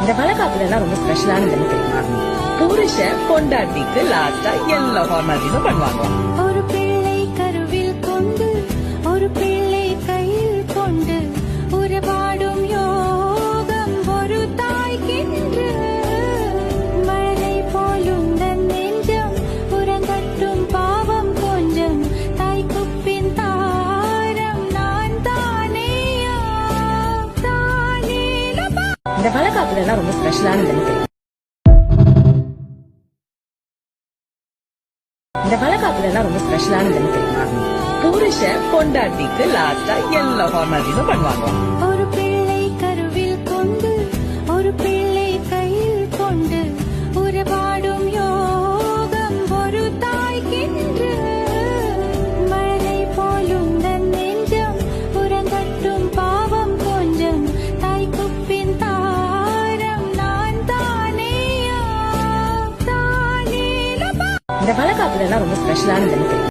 இந்த வளகாப்புல எல்லாம் ரொம்ப ஸ்பெஷலானது தெரியுமா? புருஷன் பொண்டாட்டிக்கு லாஸ்டா எல்லா ஃபார்மாலிட்டிஸும் பண்ணுவாங்க. ஒரு பிள்ளை கருவில் கொண்டு ஒரு பிள்ளை கையில் கொண்டு உறவாடும் யோகம் ஒரு தாய்க்கின்று மழலை போலும் தன் நெஞ்சம் உறங்கட்டும் பாவம் கொஞ்சம் தாய்க்குப்பின் தாரம் நான் தானேயா தானேலபா. இந்த வளகாப்புல எல்லாம் ரொம்ப ஸ்பெஷலானது தெரியுமா? இந்த வளகாப்புல எல்லாம் ரொம்ப ஸ்பெஷலானது தெரியுமா? புருஷன் பொண்டாட்டிக்கு லாஸ்டா எல்லா ஃபார்மாலிட்டிஸும் பண்ணுவாங்க. ஒரு பிள்ளை கருவில் கொண்டு ஒரு பிள்ளை கையில் கொண்டு உறவாடும் யோகம் ஒரு தாய்க்கின்று மழலை போலும் தன் நெஞ்சம் உறங்கட்டும் பாவம் கொஞ்சம் தாய்க்குப்பின் தாரம் நான் தானேயா தானேலபா. இந்த வளகாப்புல எல்லாம் ரொம்ப ஸ்பெஷலானது தெரியுமா?